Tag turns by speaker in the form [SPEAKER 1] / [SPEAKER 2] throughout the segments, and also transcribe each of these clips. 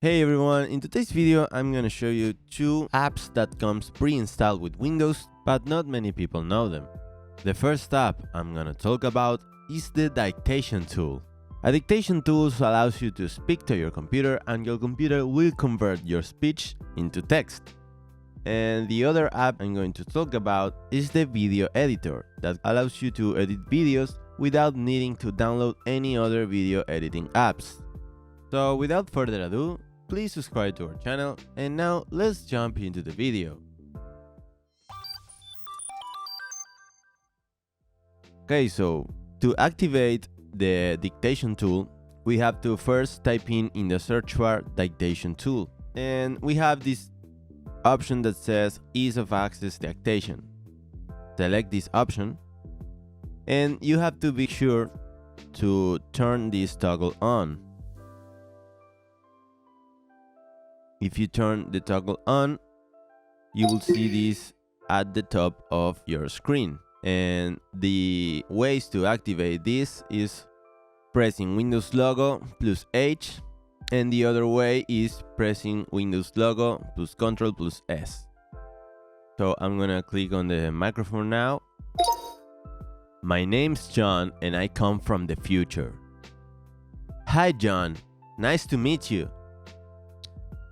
[SPEAKER 1] Hey everyone, in today's video I'm gonna show you two apps that comes pre-installed with Windows, but not many people know them. The first app I'm gonna talk about is the Dictation tool. A dictation tool allows you to speak to your computer and your computer will convert your speech into text. And the other app I'm going to talk about is the video editor that allows you to edit videos without needing to download any other video editing apps. So without further ado, please subscribe to our channel, and now let's jump into the video. Okay, so to activate the dictation tool, we have to first type in the search bar dictation tool, and we have this option that says ease of access dictation. Select this option, and you have to be sure to turn this toggle on. If you turn the toggle on, you will see this at the top of your screen. And the ways to activate this is pressing Windows logo plus H, and the other way is pressing Windows logo plus Ctrl plus S. So I'm gonna click on the microphone now. My name's John and I come from the future. Hi John, nice to meet you.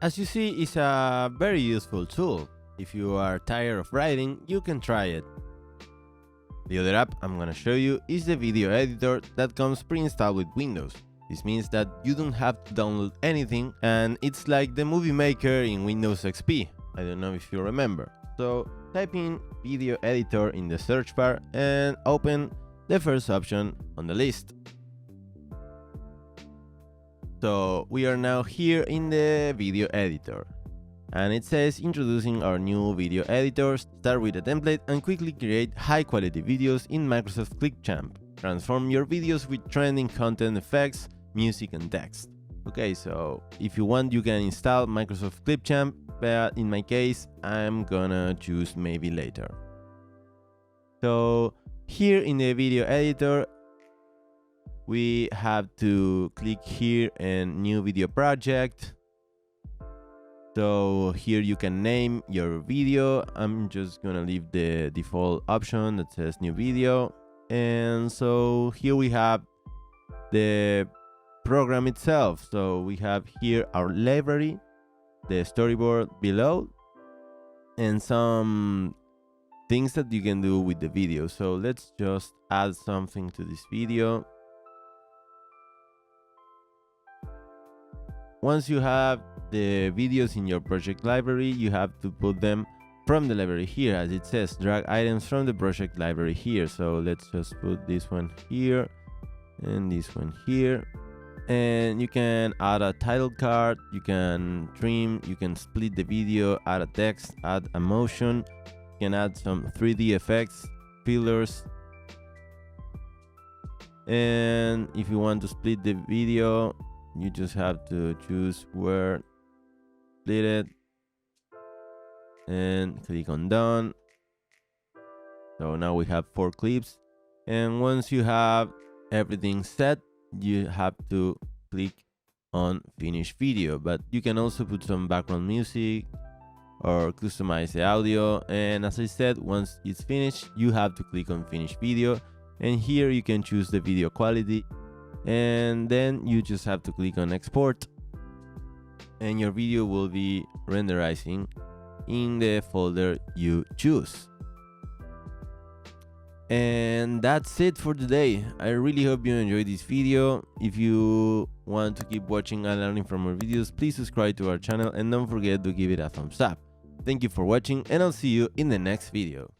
[SPEAKER 1] As you see, it's a very useful tool. If you are tired of writing, you can try it. The other app I'm gonna show you is the video editor that comes pre-installed with Windows. This means that you don't have to download anything, and it's like the movie maker in Windows XP. I don't know if you remember. So type in video editor in the search bar and open the first option on the list. So we are now here in the video editor, and it says introducing our new video editor. Start with a template and quickly create high quality videos in Microsoft Clipchamp. Transform your videos with trending content, effects, music and text. Okay, so if you want you can install Microsoft Clipchamp, but in my case I'm gonna choose maybe later. So here in the video editor we have to click here and new video project. So here you can name your video. I'm just gonna leave the default option that says new video. And so here we have the program itself. So we have here our library, the storyboard below, and some things that you can do with the video. So let's just add something to this video. Once you have the videos in your project library, you have to put them from the library here, as it says, drag items from the project library here. So let's just put this one here and this one here. And you can add a title card, you can trim, you can split the video, add a text, add a motion, you can add some 3D effects, fillers. And if you want to split the video, you just have to choose where split it and click on done. So now we have 4 clips, and once you have everything set, you have to click on finish video. But you can also put some background music or customize the audio, and as I said, once it's finished you have to click on finish video, and here you can choose the video quality, and then you just have to click on export, and your video will be renderizing in the folder you choose. And that's it for today. I really hope you enjoyed this video. If you want to keep watching and learning from our videos, please subscribe to our channel and don't forget to give it a thumbs up. Thank you for watching, and I'll see you in the next video.